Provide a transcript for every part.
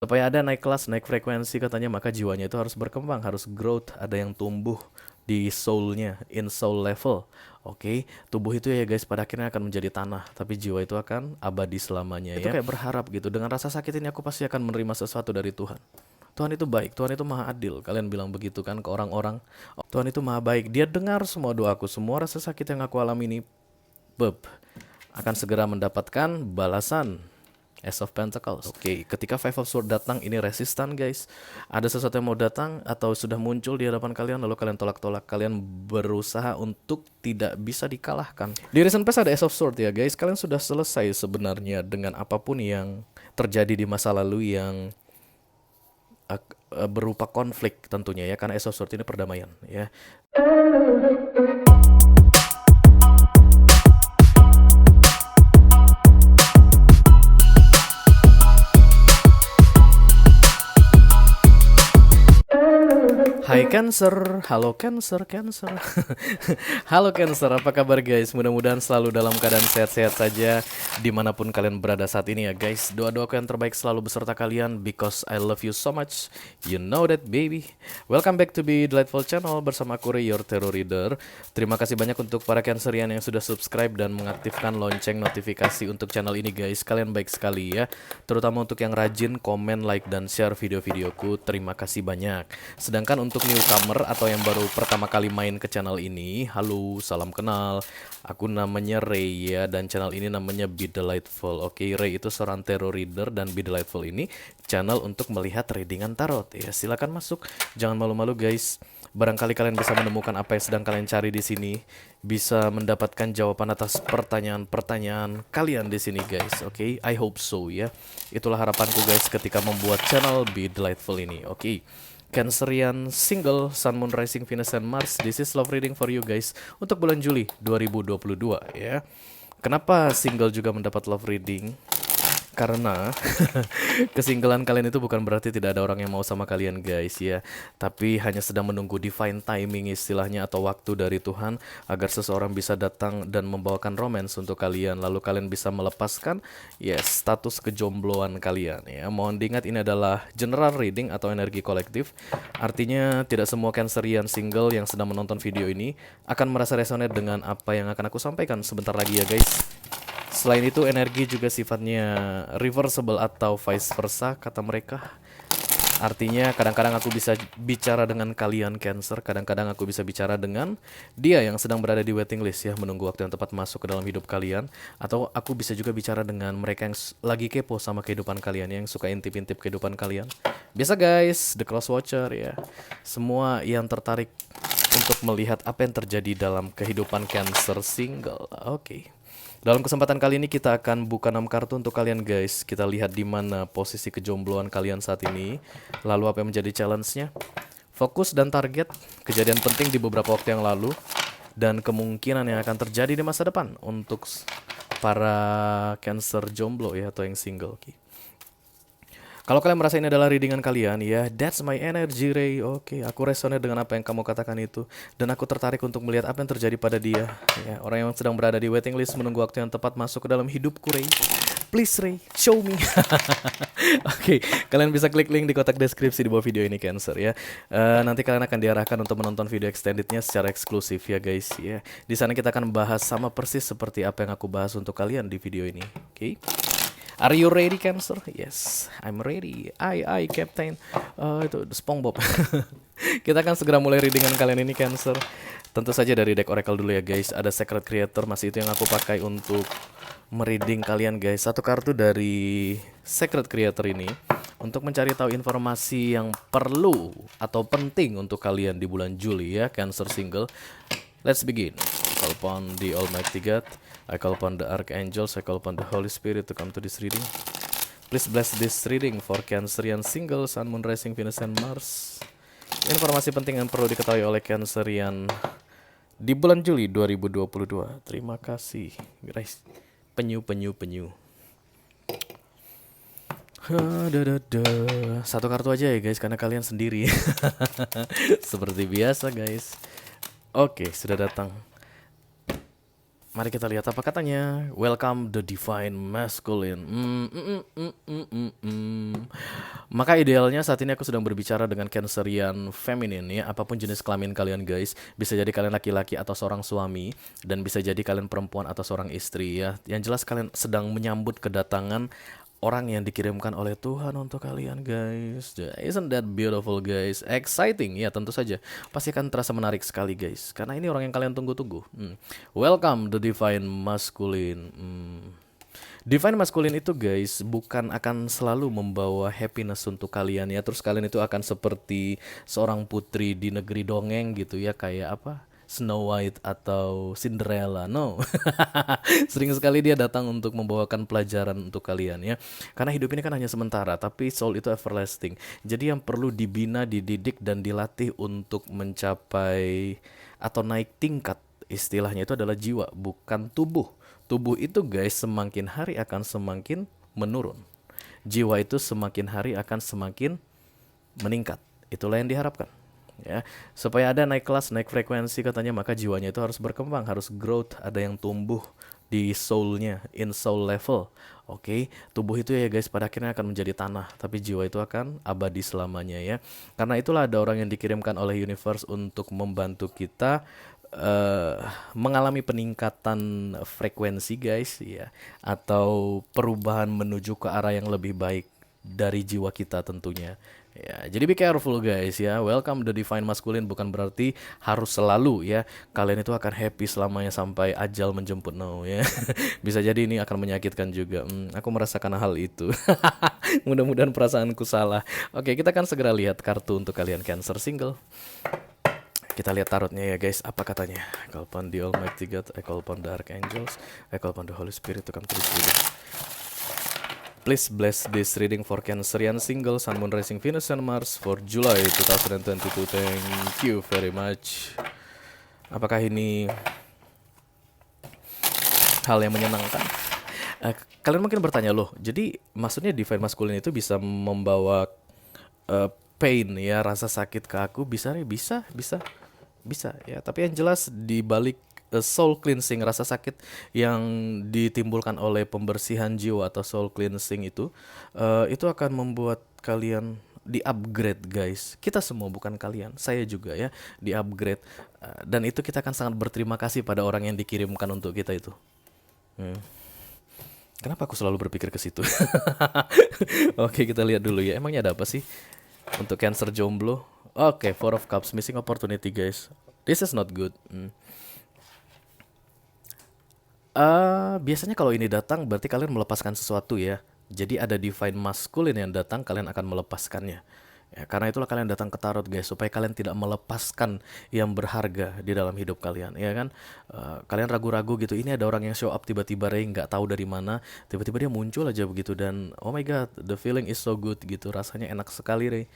Supaya ada naik kelas, naik frekuensi katanya, maka jiwanya itu harus berkembang, harus growth, ada yang tumbuh di soulnya, in soul level. Oke, tubuh itu ya guys pada akhirnya akan menjadi tanah, tapi jiwa itu akan abadi selamanya ya. Itu kayak berharap gitu, dengan rasa sakit ini aku pasti akan menerima sesuatu dari Tuhan. Tuhan itu baik, Tuhan itu maha adil. Kalian bilang begitu kan ke orang-orang. Oh, Tuhan itu maha baik, dia dengar semua doaku, semua rasa sakit yang aku alami ini, akan segera mendapatkan balasan. Ace of Pentacles. Oke, ketika Five of Swords datang, ini resistan guys. Ada sesuatu yang mau datang atau sudah muncul di hadapan kalian, lalu kalian tolak-tolak. Kalian berusaha untuk tidak bisa dikalahkan. Di Recent Past ada Ace of Swords ya guys. Kalian sudah selesai sebenarnya dengan apapun yang terjadi di masa lalu yang berupa konflik tentunya ya. Karena Ace of Swords ini perdamaian ya. Hai Cancer, halo Cancer, Cancer. Halo Cancer, apa kabar guys? Mudah-mudahan selalu dalam keadaan sehat-sehat saja dimanapun kalian berada saat ini ya guys. Doa-doaku yang terbaik selalu beserta kalian, because I love you so much. You know that baby. Welcome back to Be Delightful Channel bersama aku Ray, your tarot reader. Terima kasih banyak untuk para Cancerian yang sudah subscribe dan mengaktifkan lonceng notifikasi untuk channel ini guys. Kalian baik sekali ya. Terutama untuk yang rajin komen, like, dan share video-videoku. Terima kasih banyak. Sedangkan untuk newcomer atau yang baru pertama kali main ke channel ini, halo, salam kenal. Aku namanya Ray ya, dan channel ini namanya Be Delightful. Oke, Ray itu seorang tarot reader dan Be Delightful ini channel untuk melihat readingan tarot. Ya, silakan masuk. Jangan malu-malu guys. Barangkali kalian bisa menemukan apa yang sedang kalian cari di sini, bisa mendapatkan jawaban atas pertanyaan-pertanyaan kalian di sini guys. Oke, I hope so ya. Itulah harapanku guys ketika membuat channel Be Delightful ini. Oke. Cancerian single Sun, Moon, Rising, Venus, and Mars. This is love reading for you guys untuk bulan Juli 2022 ya. Kenapa single juga mendapat love reading? Karena kesinggalan kalian itu bukan berarti tidak ada orang yang mau sama kalian guys ya. Tapi hanya sedang menunggu divine timing istilahnya atau waktu dari Tuhan agar seseorang bisa datang dan membawakan romance untuk kalian. Lalu kalian bisa melepaskan status kejombloan kalian ya. Mohon diingat ini adalah general reading atau energi kolektif. Artinya tidak semua Cancerian single yang sedang menonton video ini akan merasa resonate dengan apa yang akan aku sampaikan sebentar lagi ya guys. Selain itu energi juga sifatnya reversible atau vice versa kata mereka. Artinya kadang-kadang aku bisa bicara dengan kalian Cancer, kadang-kadang aku bisa bicara dengan dia yang sedang berada di waiting list ya, menunggu waktu yang tepat masuk ke dalam hidup kalian. Atau aku bisa juga bicara dengan mereka yang lagi kepo sama kehidupan kalian, yang suka intip-intip kehidupan kalian. Biasa guys, the cross watcher ya. Semua yang tertarik untuk melihat apa yang terjadi dalam kehidupan Cancer single. Oke. Dalam kesempatan kali ini kita akan buka 6 kartu untuk kalian guys. Kita lihat di mana posisi kejombloan kalian saat ini. Lalu apa yang menjadi challenge-nya? Fokus dan target, kejadian penting di beberapa waktu yang lalu, dan kemungkinan yang akan terjadi di masa depan untuk para Cancer jomblo ya, atau yang single. Kalau kalian merasa ini adalah readingan kalian ya, that's my energy Ray. Oke, aku resonate dengan apa yang kamu katakan itu, dan aku tertarik untuk melihat apa yang terjadi pada dia ya, orang yang sedang berada di waiting list menunggu waktu yang tepat masuk ke dalam hidupku Ray. Please Ray, show me. Oke, kalian bisa klik link di kotak deskripsi di bawah video ini Cancer ya. Nanti kalian akan diarahkan untuk menonton video extendednya secara eksklusif ya guys ya. Di sana kita akan bahas sama persis seperti apa yang aku bahas untuk kalian di video ini. Oke. Are you ready Cancer? Yes, I'm ready. I Captain. Itu SpongeBob. Kita akan segera mulai readingan kalian ini Cancer. Tentu saja dari deck Oracle dulu ya guys. Ada Secret Creator, masih itu yang aku pakai untuk mereading kalian guys. Satu kartu dari Secret Creator ini untuk mencari tahu informasi yang perlu atau penting untuk kalian di bulan Juli ya, Cancer single. Let's begin. Call upon the Almighty God, I call upon the Archangels, I call upon the Holy Spirit to come to this reading. Please bless this reading for Cancerian single, Sun, Moon, Rising, Venus, and Mars. Informasi penting yang perlu diketahui oleh Cancerian di bulan Juli 2022. Terima kasih guys. Penyu. Satu kartu aja ya guys, karena kalian sendiri. Seperti biasa guys. Oke, sudah datang. Mari kita lihat apa katanya. Welcome the divine masculine. Maka idealnya saat ini aku sedang berbicara dengan Cancerian feminin ya. Apapun jenis kelamin kalian guys. Bisa jadi kalian laki-laki atau seorang suami. Dan bisa jadi kalian perempuan atau seorang istri ya. Yang jelas kalian sedang menyambut kedatangan orang yang dikirimkan oleh Tuhan untuk kalian guys. Isn't that beautiful guys? Exciting ya tentu saja. Pasti akan terasa menarik sekali guys. Karena ini orang yang kalian tunggu-tunggu. Welcome the divine masculine. Divine masculine itu guys bukan akan selalu membawa happiness untuk kalian ya. Terus kalian itu akan seperti seorang putri di negeri dongeng gitu ya. Kayak apa? Snow White atau Cinderella. No. Sering sekali dia datang untuk membawakan pelajaran untuk kalian ya. Karena hidup ini kan hanya sementara, tapi soul itu everlasting. Jadi yang perlu dibina, dididik dan dilatih untuk mencapai atau naik tingkat istilahnya itu adalah jiwa, bukan tubuh. Tubuh itu guys semakin hari akan semakin menurun. Jiwa itu semakin hari akan semakin meningkat. Itulah yang diharapkan. Ya, supaya ada naik kelas, naik frekuensi katanya, maka jiwanya itu harus berkembang, harus growth, ada yang tumbuh di soulnya, in soul level. Oke, tubuh itu ya guys pada akhirnya akan menjadi tanah, tapi jiwa itu akan abadi selamanya ya. Karena itulah ada orang yang dikirimkan oleh universe untuk membantu kita mengalami peningkatan frekuensi guys ya, atau perubahan menuju ke arah yang lebih baik dari jiwa kita tentunya. Ya, jadi be careful guys ya. Welcome the divine masculine bukan berarti harus selalu ya kalian itu akan happy selamanya sampai ajal menjemput, no ya. Bisa jadi ini akan menyakitkan juga. Aku merasakan hal itu. Mudah-mudahan perasaanku salah. Oke, kita akan segera lihat kartu untuk kalian Cancer single. Kita lihat tarotnya ya guys, apa katanya. I call upon the Almighty God, I call upon the Archangels, I call upon the Holy Spirit to come to this reading. Please bless this reading for Cancerian single, Sun, Moon, Rising, Venus, and Mars for July 2022. Thank you very much. Apakah ini hal yang menyenangkan? Kalian mungkin bertanya loh, jadi maksudnya divine masculine itu bisa membawa pain ya, rasa sakit ke aku? Bisa ya. Tapi yang jelas di balik soul cleansing, rasa sakit yang ditimbulkan oleh pembersihan jiwa atau soul cleansing itu akan membuat kalian di-upgrade guys. Kita semua, bukan kalian, saya juga ya, di-upgrade. Dan itu kita akan sangat berterima kasih pada orang yang dikirimkan untuk kita itu. Kenapa aku selalu berpikir ke situ? Oke, kita lihat dulu ya. Emangnya ada apa sih untuk Cancer jomblo? Oke, Four of Cups, missing opportunity guys. This is not good. Biasanya kalau ini datang berarti kalian melepaskan sesuatu ya. Jadi ada divine masculine yang datang, kalian akan melepaskannya. Ya, karena itulah kalian datang ke tarot guys, supaya kalian tidak melepaskan yang berharga di dalam hidup kalian, ya kan? Kalian ragu-ragu gitu, ini ada orang yang show up tiba-tiba Ray, nggak tahu dari mana, tiba-tiba dia muncul aja begitu dan oh my god, the feeling is so good gitu, rasanya enak sekali Ray.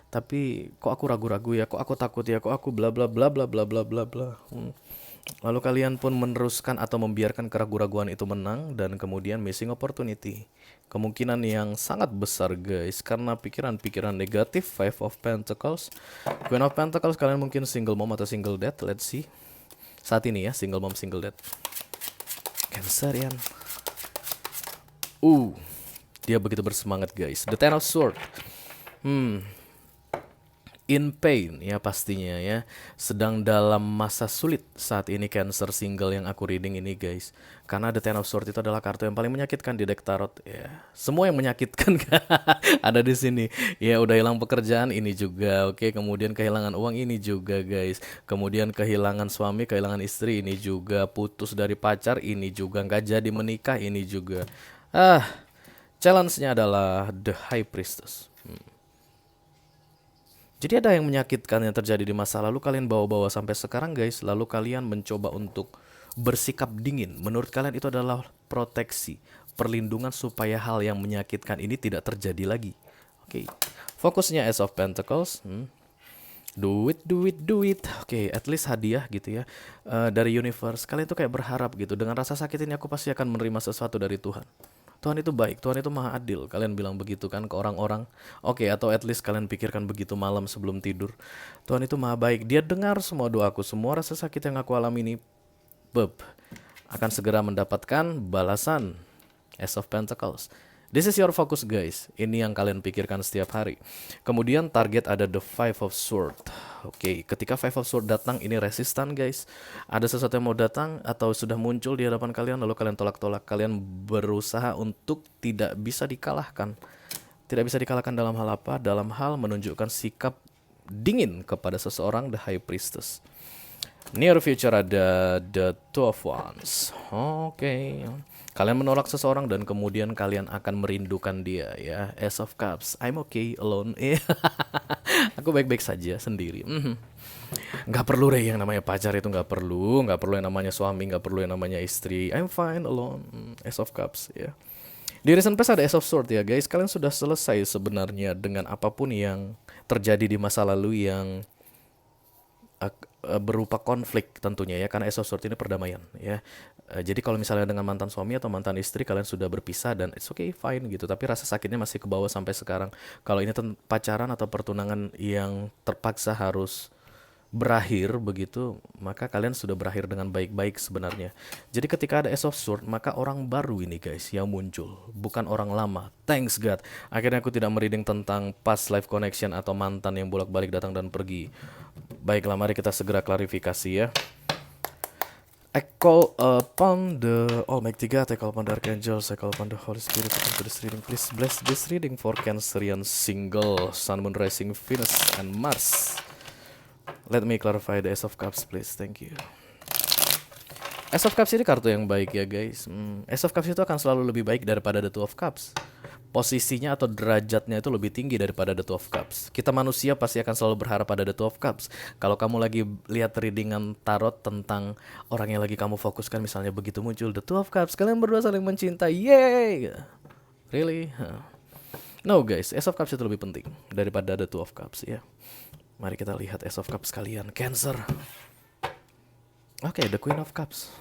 Tapi kok aku ragu-ragu ya, kok aku takut ya, kok aku bla bla bla bla bla bla bla bla. Lalu kalian pun meneruskan atau membiarkan keraguan-raguan itu menang dan kemudian missing opportunity. Kemungkinan yang sangat besar guys karena pikiran-pikiran negatif. Five of Pentacles, Queen of Pentacles, kalian mungkin single mom atau single dad. Let's see. Saat ini ya, single mom, single dad. Cancerian. Dia begitu bersemangat guys. The Ten of Swords. In pain ya pastinya ya, sedang dalam masa sulit saat ini Cancer single yang aku reading ini guys. Karena The Ten of Swords itu adalah kartu yang paling menyakitkan di deck tarot ya. Semua yang menyakitkan ada di sini. Ya udah hilang pekerjaan ini juga, oke. Kemudian kehilangan uang ini juga guys. Kemudian kehilangan suami, kehilangan istri ini juga. Putus dari pacar ini juga. Nggak jadi menikah ini juga. Challenge-nya adalah The High Priestess. Jadi ada yang menyakitkan yang terjadi di masa lalu kalian bawa-bawa sampai sekarang guys. Lalu kalian mencoba untuk bersikap dingin. Menurut kalian itu adalah proteksi, perlindungan supaya hal yang menyakitkan ini tidak terjadi lagi. Oke. Fokusnya Ace of Pentacles. Do it. Oke, at least hadiah gitu ya dari universe. Kalian tuh kayak berharap gitu. Dengan rasa sakit ini aku pasti akan menerima sesuatu dari Tuhan. Tuhan itu baik, Tuhan itu maha adil. Kalian bilang begitu kan ke orang-orang. Oke, atau at least kalian pikirkan begitu malam sebelum tidur. Tuhan itu maha baik, dia dengar semua doaku, semua rasa sakit yang aku alami ini akan segera mendapatkan balasan. Ace of Pentacles. This is your focus guys. Ini yang kalian pikirkan setiap hari. Kemudian target ada the Five of Sword. Oke, ketika Five of Sword datang ini resistan guys. Ada sesuatu yang mau datang atau sudah muncul di hadapan kalian lalu kalian tolak-tolak. Kalian berusaha untuk tidak bisa dikalahkan. Tidak bisa dikalahkan dalam hal apa? Dalam hal menunjukkan sikap dingin kepada seseorang, the High Priestess. Near future ada the Two of Wands. Oke. Kalian menolak seseorang dan kemudian kalian akan merindukan dia ya. Ace of Cups. I'm okay alone. Aku baik-baik saja sendiri. Nggak perlu deh yang namanya pacar itu nggak perlu yang namanya suami, nggak perlu yang namanya istri. I'm fine alone. Ace of Cups ya. Di recent past ada Ace of Swords ya guys. Kalian sudah selesai sebenarnya dengan apapun yang terjadi di masa lalu yang berupa konflik tentunya ya, karena Ace of Swords ini perdamaian ya. Jadi kalau misalnya dengan mantan suami atau mantan istri kalian sudah berpisah dan it's okay fine gitu, tapi rasa sakitnya masih ke bawah sampai sekarang. Kalau ini pacaran atau pertunangan yang terpaksa harus berakhir begitu, maka kalian sudah berakhir dengan baik-baik sebenarnya. Jadi ketika ada Ace of Swords, maka orang baru ini guys yang muncul, bukan orang lama. Thanks God. Akhirnya aku tidak mereading tentang past life connection atau mantan yang bolak-balik datang dan pergi. Baiklah, mari kita segera klarifikasi ya. I call upon the Almighty God, I call upon the Archangels, I call upon the Holy Spirit to come to this reading. Please bless this reading for Cancerian single, Sun, Moon, Rising, Venus, and Mars. Let me clarify the Ace of Cups please, thank you. Ace of Cups ini kartu yang baik ya guys. Ace of Cups itu akan selalu lebih baik daripada the Two of Cups. Posisinya atau derajatnya itu lebih tinggi daripada the Two of Cups. Kita manusia pasti akan selalu berharap pada the Two of Cups. Kalau kamu lagi lihat readingan tarot tentang orang yang lagi kamu fokuskan, misalnya begitu muncul the Two of Cups, kalian berdua saling mencintai, yay! Really? No guys, Ace of Cups itu lebih penting daripada the Two of Cups ya. Mari kita lihat Ace of Cups kalian, Cancer. Oke, the Queen of Cups.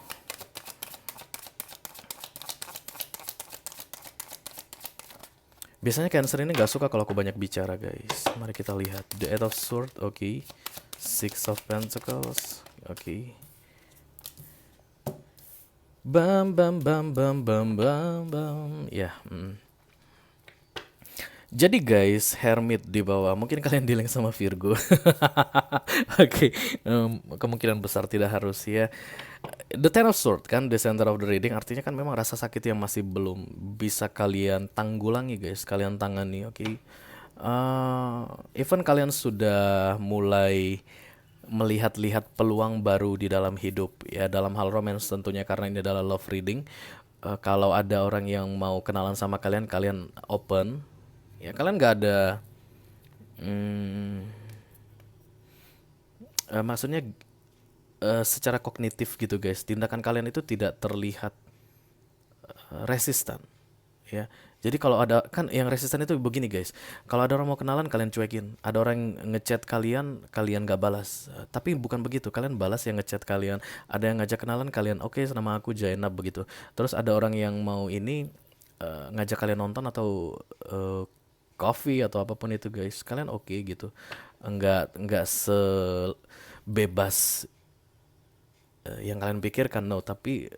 Biasanya Cancer ini gak suka kalau aku banyak bicara guys. Mari kita lihat the Eight of Swords, oke. Six of Pentacles, oke. Bam bam bam bam bam bam bam. Ya. Jadi guys, Hermit di bawah. Mungkin kalian dealing sama Virgo. Oke, kemungkinan besar tidak harus ya. The Ten of Swords kan, the center of the reading. Artinya kan memang rasa sakit yang masih belum bisa kalian tanggulangi guys. Kalian tangani, oke. Even kalian sudah mulai melihat-lihat peluang baru di dalam hidup ya, dalam hal romance tentunya, karena ini adalah love reading. Kalau ada orang yang mau kenalan sama kalian, kalian open. Ya kalian nggak ada maksudnya secara kognitif gitu guys, tindakan kalian itu tidak terlihat resistan ya. Jadi kalau ada kan yang resistan itu begini guys, kalau ada orang mau kenalan kalian cuekin, ada orang ngechat kalian nggak balas. Tapi bukan begitu, kalian balas yang ngechat kalian. Ada yang ngajak kenalan kalian oke, nama aku Jainab begitu. Terus ada orang yang mau ini ngajak kalian nonton atau coffee atau apapun itu guys, kalian oke gitu, nggak sebebas yang kalian pikirkan, no, tapi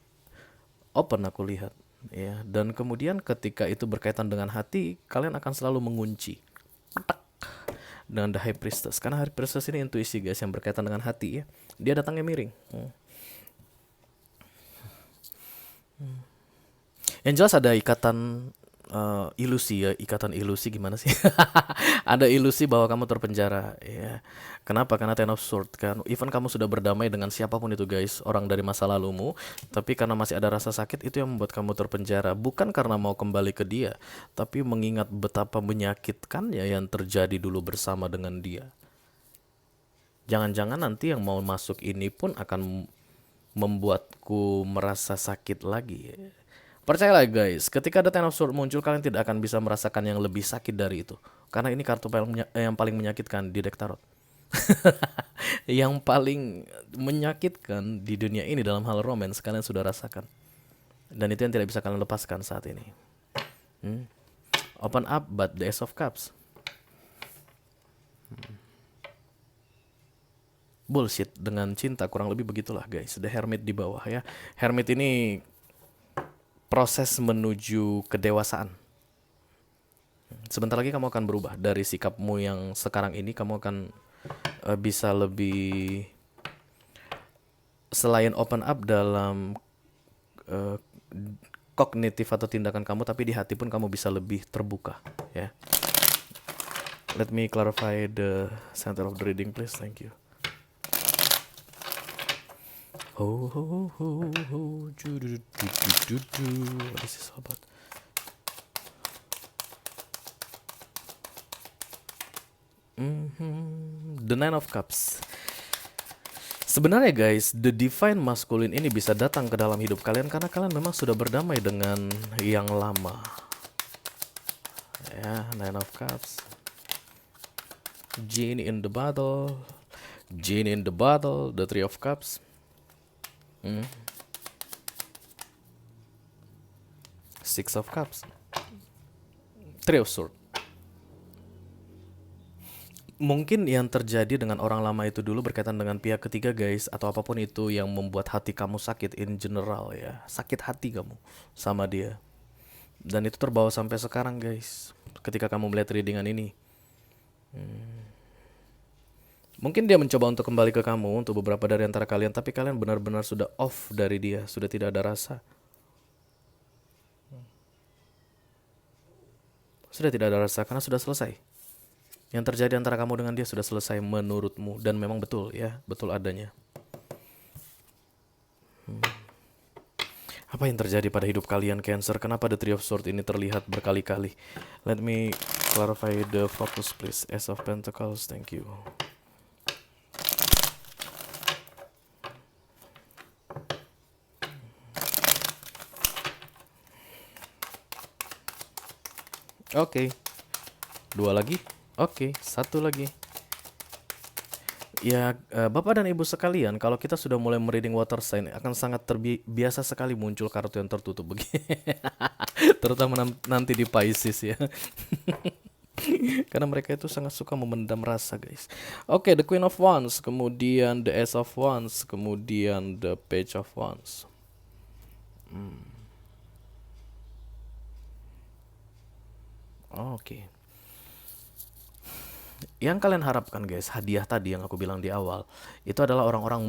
open aku lihat ya. Dan kemudian ketika itu berkaitan dengan hati, kalian akan selalu mengunci dengan the High Priestess, karena High Priestess ini intuisi guys yang berkaitan dengan hati ya, dia datangnya miring. Yang jelas ada ikatan ilusi ya, ikatan ilusi gimana sih? Ada ilusi bahwa kamu terpenjara ya. Kenapa? Karena Ten of Swords kan. Even kamu sudah berdamai dengan siapapun itu guys, orang dari masa lalumu, tapi karena masih ada rasa sakit itu yang membuat kamu terpenjara. Bukan karena mau kembali ke dia, tapi mengingat betapa menyakitkannya yang terjadi dulu bersama dengan dia. Jangan-jangan nanti yang mau masuk ini pun akan membuatku merasa sakit lagi. Percayalah guys, ketika ada Ten of Swords muncul, kalian tidak akan bisa merasakan yang lebih sakit dari itu. Karena ini kartu yang paling menyakitkan di deck tarot. Yang paling menyakitkan di dunia ini dalam hal romance, kalian sudah rasakan. Dan itu yang tidak bisa kalian lepaskan saat ini. Open up, but the Ace of Cups. bullshit dengan cinta, kurang lebih begitulah guys. The Hermit di bawah ya. Hermit ini proses menuju kedewasaan. Sebentar lagi kamu akan berubah dari sikapmu yang sekarang ini. Kamu akan bisa lebih, selain open up dalam eh, kognitif atau tindakan kamu, tapi di hati pun kamu bisa lebih terbuka ya. Let me clarify the center of the reading please, thank you. Ho ho ho ho, what is this about? The Nine of Cups. Sebenarnya guys, the divine masculine ini bisa datang ke dalam hidup kalian karena kalian memang sudah berdamai dengan yang lama. Ya, Nine of Cups. Genie in the bottle. Genie in the bottle, the Three of Cups. Six of Cups. Three of Swords. Mungkin yang terjadi dengan orang lama itu dulu berkaitan dengan pihak ketiga guys, atau apapun itu yang membuat hati kamu sakit in general ya. Sakit hati kamu sama dia. Dan itu terbawa sampai sekarang guys, ketika kamu melihat readingan ini. Mungkin dia mencoba untuk kembali ke kamu untuk beberapa dari antara kalian, tapi kalian benar-benar sudah off dari dia, sudah tidak ada rasa. Sudah tidak ada rasa karena sudah selesai. Yang terjadi antara kamu dengan dia sudah selesai menurutmu, dan memang betul ya, betul adanya. Apa yang terjadi pada hidup kalian Cancer? Kenapa the Three of Swords ini terlihat berkali-kali? Let me clarify the focus please. Ace of Pentacles, thank you. Oke. Dua lagi. Oke, satu lagi. Ya, Bapak dan Ibu sekalian, kalau kita sudah mulai mereading water sign, akan sangat terbiasa sekali muncul kartu yang tertutup begini. Terutama nanti di Pisces ya. Karena mereka itu sangat suka memendam rasa guys. Oke, the Queen of Wands, kemudian the Ace of Wands, kemudian the Page of Wands. Oke. Yang kalian harapkan guys, hadiah tadi yang aku bilang di awal, itu adalah orang-orang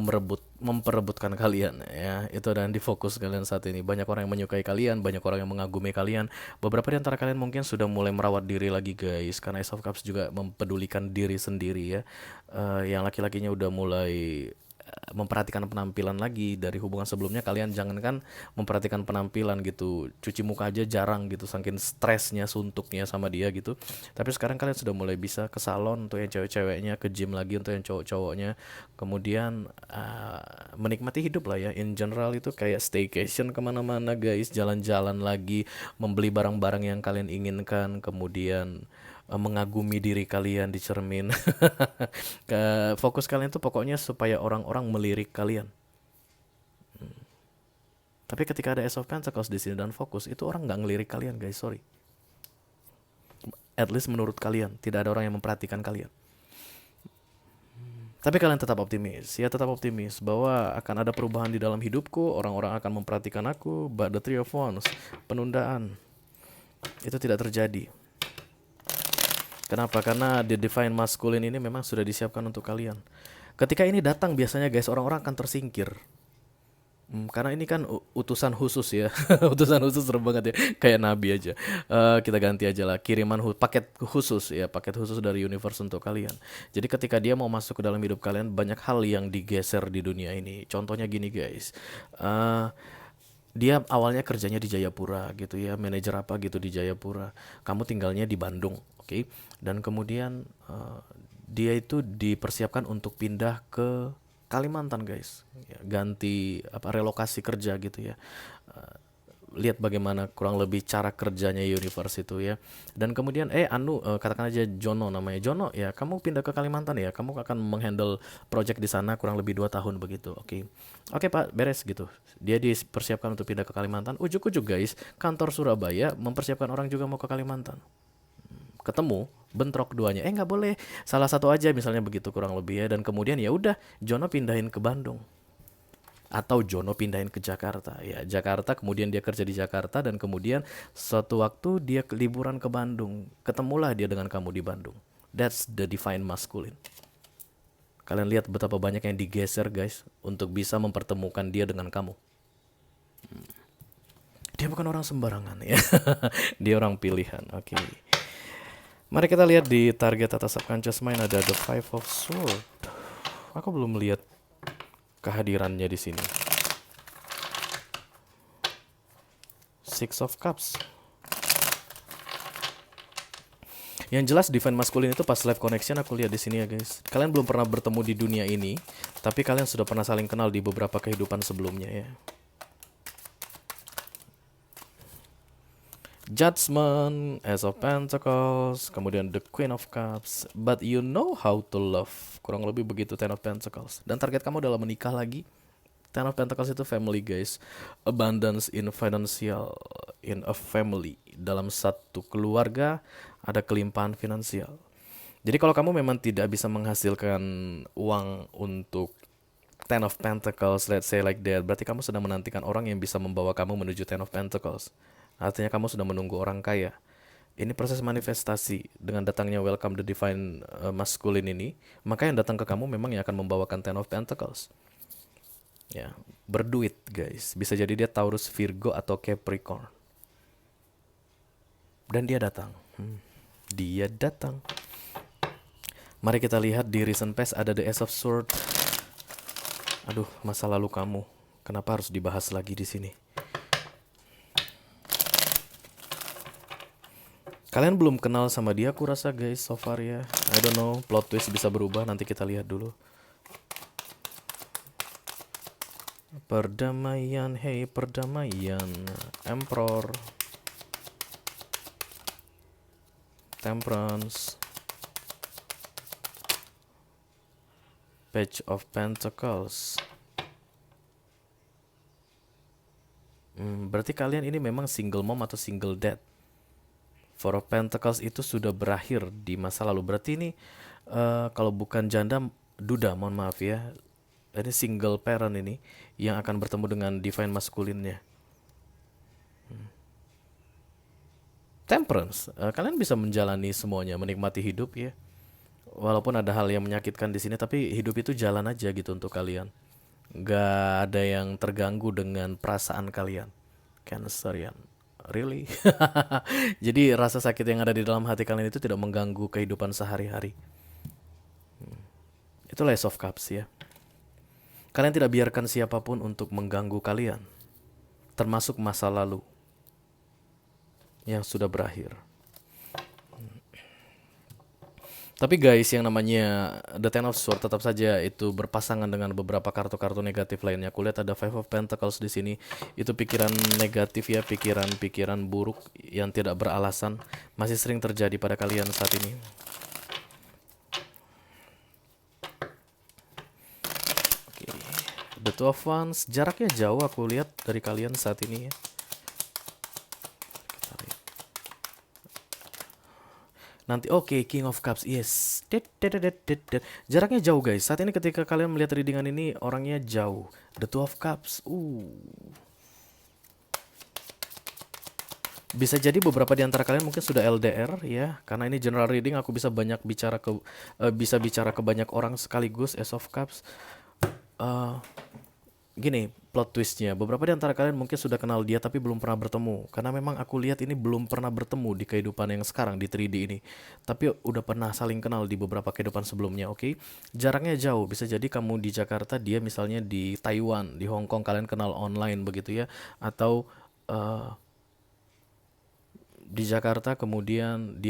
memperebutkan kalian ya. Itu dan di fokus kalian saat ini. Banyak orang yang menyukai kalian, banyak orang yang mengagumi kalian. Beberapa di antara kalian mungkin sudah mulai merawat diri lagi guys, karena Ace of Cups juga mempedulikan diri sendiri ya. Yang laki-lakinya udah mulai memperhatikan penampilan lagi. Dari hubungan sebelumnya kalian jangankan memperhatikan penampilan gitu, cuci muka aja jarang gitu, saking stresnya, suntuknya sama dia gitu. Tapi sekarang kalian sudah mulai bisa ke salon untuk yang cewek-ceweknya, ke gym lagi untuk yang cowok-cowoknya. Kemudian menikmati hidup lah ya, in general itu kayak staycation kemana-mana guys, jalan-jalan lagi, membeli barang-barang yang kalian inginkan, kemudian mengagumi diri kalian di cermin. Fokus kalian tuh pokoknya supaya orang-orang melirik kalian. Tapi ketika ada Ace of Pentacles di sini dan fokus, itu orang nggak ngelirik kalian guys, sorry. At least menurut kalian, tidak ada orang yang memperhatikan kalian. Tapi kalian tetap optimis, ya tetap optimis bahwa akan ada perubahan di dalam hidupku, orang-orang akan memperhatikan aku. But the Three of Wands, penundaan, itu tidak terjadi. Kenapa? Karena the divine masculine ini memang sudah disiapkan untuk kalian. Ketika ini datang biasanya guys, orang-orang akan tersingkir. Karena ini kan utusan khusus ya. Utusan khusus serem banget ya. Kayak nabi aja. Kita ganti aja lah. Kiriman paket khusus ya. Paket khusus dari universe untuk kalian. Jadi ketika dia mau masuk ke dalam hidup kalian, banyak hal yang digeser di dunia ini. Contohnya gini guys. Dia awalnya kerjanya di Jayapura gitu ya, manajer apa gitu di Jayapura. Kamu tinggalnya di Bandung, oke? Dan kemudian dia itu dipersiapkan untuk pindah ke Kalimantan guys, ya, ganti relokasi kerja gitu ya. Lihat bagaimana kurang lebih cara kerjanya universe itu ya. Dan kemudian katakan aja Jono namanya. Jono ya, kamu pindah ke Kalimantan ya, kamu akan menghandle project di sana kurang lebih 2 tahun begitu. Oke Pak, beres gitu. Dia dipersiapkan untuk pindah ke Kalimantan. Ujuk-ujuk guys, kantor Surabaya mempersiapkan orang juga mau ke Kalimantan. Ketemu bentrok duanya. Nggak boleh, salah satu aja misalnya begitu kurang lebih ya. Dan kemudian ya udah, Jono pindahin ke Bandung atau Jono pindahin ke Jakarta. Ya, Jakarta kemudian dia kerja di Jakarta dan kemudian suatu waktu dia liburan ke Bandung. Ketemulah dia dengan kamu di Bandung. That's the divine masculine. Kalian lihat betapa banyak yang digeser guys untuk bisa mempertemukan dia dengan kamu. Dia bukan orang sembarangan ya. Dia orang pilihan. Oke. Mari kita lihat di target atas subconscious mind ada the Five of Swords. Aku belum melihat kehadirannya di sini. Six of Cups. Yang jelas divine masculine itu pas live connection aku lihat di sini ya guys. Kalian belum pernah bertemu di dunia ini, tapi kalian sudah pernah saling kenal di beberapa kehidupan sebelumnya ya. Judgment, Ace of Pentacles, kemudian the Queen of Cups. But you know how to love. Kurang lebih begitu Ten of Pentacles. Dan target kamu adalah menikah lagi. Ten of Pentacles itu family guys. Abundance in financial in a family. Dalam satu keluarga ada kelimpahan finansial. Jadi kalau kamu memang tidak bisa menghasilkan uang untuk Ten of Pentacles, let's say like that, berarti kamu sedang menantikan orang yang bisa membawa kamu menuju Ten of Pentacles. Artinya kamu sudah menunggu orang kaya. Ini proses manifestasi dengan datangnya welcome the divine masculine ini. Maka yang datang ke kamu memang yang akan membawakan Ten of Pentacles. Ya, berduit guys. Bisa jadi dia Taurus, Virgo atau Capricorn. Dan dia datang. Dia datang. Mari kita lihat di recent past ada the Ace of Swords. Aduh, masa lalu kamu. Kenapa harus dibahas lagi di sini? Kalian belum kenal sama dia aku rasa guys so far ya. I don't know, plot twist bisa berubah, nanti kita lihat dulu. Perdamaian, hey perdamaian. Emperor. Temperance. Page of Pentacles. Berarti kalian ini memang single mom atau single dad. Four of Pentacles itu sudah berakhir di masa lalu. Berarti ini kalau bukan janda, duda, mohon maaf ya. Ini single parent ini yang akan bertemu dengan divine masculine-nya. Temperance, kalian bisa menjalani semuanya, menikmati hidup ya. Walaupun ada hal yang menyakitkan di sini, tapi hidup itu jalan aja gitu untuk kalian. Gak ada yang terganggu dengan perasaan kalian. Cancerian, really? Jadi rasa sakit yang ada di dalam hati kalian itu tidak mengganggu kehidupan sehari-hari. Itulah Ace of Cups ya. Kalian tidak biarkan siapapun untuk mengganggu kalian, termasuk masa lalu yang sudah berakhir. Tapi guys, yang namanya The Ten of Swords tetap saja itu berpasangan dengan beberapa kartu-kartu negatif lainnya. Aku lihat ada Five of Pentacles di sini. Itu pikiran negatif ya, pikiran-pikiran buruk yang tidak beralasan masih sering terjadi pada kalian saat ini. Oke. The Two of Wands, jaraknya jauh aku lihat dari kalian saat ini ya. Nanti oke, King of Cups, yes. Jaraknya jauh guys. Saat ini ketika kalian melihat readingan ini orangnya jauh. The Two of Cups. Bisa jadi beberapa di antara kalian mungkin sudah LDR ya. Karena ini general reading, aku bisa banyak bicara ke banyak orang sekaligus. Ace of Cups. Gini plot twistnya, beberapa di antara kalian mungkin sudah kenal dia tapi belum pernah bertemu. Karena memang aku lihat ini belum pernah bertemu di kehidupan yang sekarang di 3D ini. Tapi udah pernah saling kenal di beberapa kehidupan sebelumnya, oke? Jaraknya jauh, bisa jadi kamu di Jakarta, dia misalnya di Taiwan, di Hong Kong, kalian kenal online begitu ya. Atau di Jakarta kemudian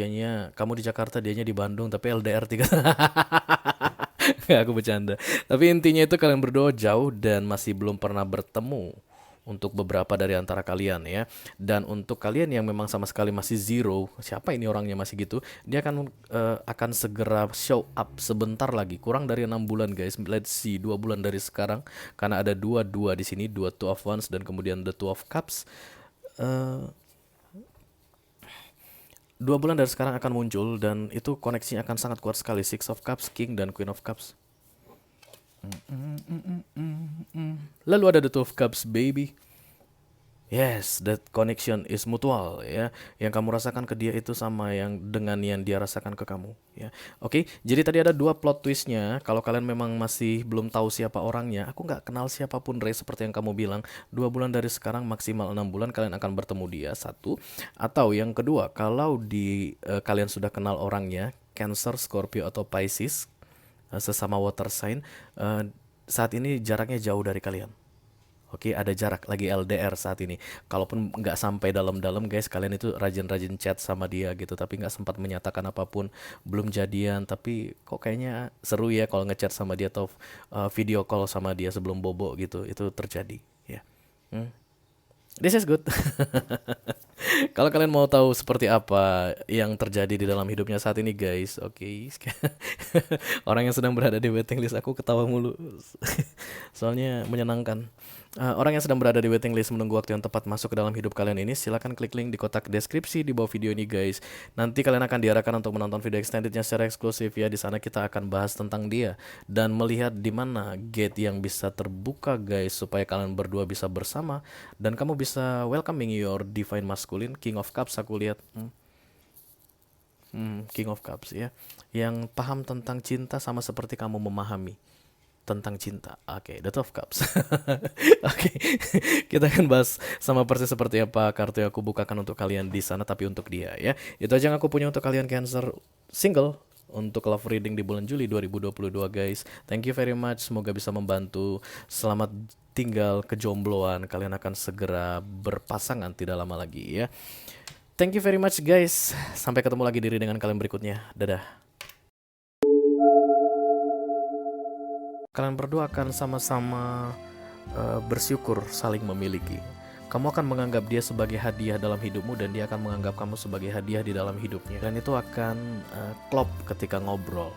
kamu di Jakarta, dianya di Bandung, tapi LDR 3. Nggak, aku bercanda. Tapi intinya itu kalian berdua jauh dan masih belum pernah bertemu untuk beberapa dari antara kalian ya. Dan untuk kalian yang memang sama sekali masih zero, siapa ini orangnya masih gitu, dia akan segera show up sebentar lagi, kurang dari 6 bulan guys. Let's see, 2 bulan dari sekarang, karena ada dua di sini, dua Two of Wands dan kemudian the Two of Cups. 2 bulan dari sekarang akan muncul dan itu koneksinya akan sangat kuat sekali. Six of Cups, King dan Queen of Cups. Lalu ada the Two of Cups, baby. Yes, that connection is mutual ya. Yang kamu rasakan ke dia itu sama yang dengan yang dia rasakan ke kamu ya. Oke, jadi tadi ada 2 plot twistnya. Kalau kalian memang masih belum tahu siapa orangnya, aku nggak kenal siapapun Ray seperti yang kamu bilang. 2 bulan dari sekarang maksimal 6 bulan kalian akan bertemu dia, satu. Atau yang kedua, kalau kalian sudah kenal orangnya, Cancer, Scorpio atau Pisces, sesama water sign, saat ini jaraknya jauh dari kalian. Oke, ada jarak, lagi LDR saat ini. Kalaupun nggak sampai dalam-dalam, guys, kalian itu rajin-rajin chat sama dia gitu, tapi nggak sempat menyatakan apapun, belum jadian, tapi kok kayaknya seru ya kalau ngechat sama dia atau video call sama dia sebelum bobo gitu, itu terjadi ya. This is good. Kalau kalian mau tahu seperti apa yang terjadi di dalam hidupnya saat ini, guys, oke. Orang yang sedang berada di waiting list, aku ketawa mulu. Soalnya menyenangkan. Orang yang sedang berada di waiting list menunggu waktu yang tepat masuk ke dalam hidup kalian ini, silakan klik link di kotak deskripsi di bawah video ini, guys. Nanti kalian akan diarahkan untuk menonton video extendednya secara eksklusif ya. Di sana kita akan bahas tentang dia dan melihat di mana gate yang bisa terbuka, guys, supaya kalian berdua bisa bersama dan kamu bisa welcoming your divine masculine, King of Cups aku lihat. King of Cups ya, yang paham tentang cinta sama seperti kamu memahami tentang cinta. Oke, the Two of Cups. Oke, kita akan bahas sama persis seperti apa kartu yang aku bukakan untuk kalian di sana, tapi untuk dia ya. Itu aja yang aku punya untuk kalian Cancer single untuk love reading di bulan Juli 2022, guys. Thank you very much, semoga bisa membantu. Selamat tinggal kejombloan, kalian akan segera berpasangan tidak lama lagi ya. Thank you very much, guys. Sampai ketemu lagi di readingan kalian berikutnya. Dadah. Kalian berdua akan sama-sama bersyukur saling memiliki. Kamu akan menganggap dia sebagai hadiah dalam hidupmu dan dia akan menganggap kamu sebagai hadiah di dalam hidupnya. Dan itu akan klop ketika ngobrol.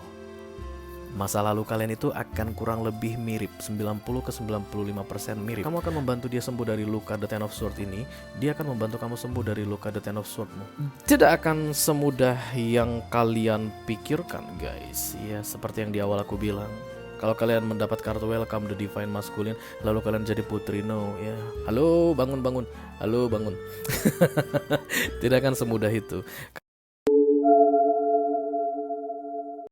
Masa lalu kalian itu akan kurang lebih mirip, 90-95% mirip. Kamu akan membantu dia sembuh dari luka The Ten of Swords ini. Dia akan membantu kamu sembuh dari luka The Ten of Swords-mu. Tidak akan semudah yang kalian pikirkan, guys. Ya, seperti yang di awal aku bilang. Kalau kalian mendapat kartu Welcome the Divine Masculine, lalu kalian jadi putri, no ya. Halo, bangun. Halo, bangun. Tidak akan semudah itu.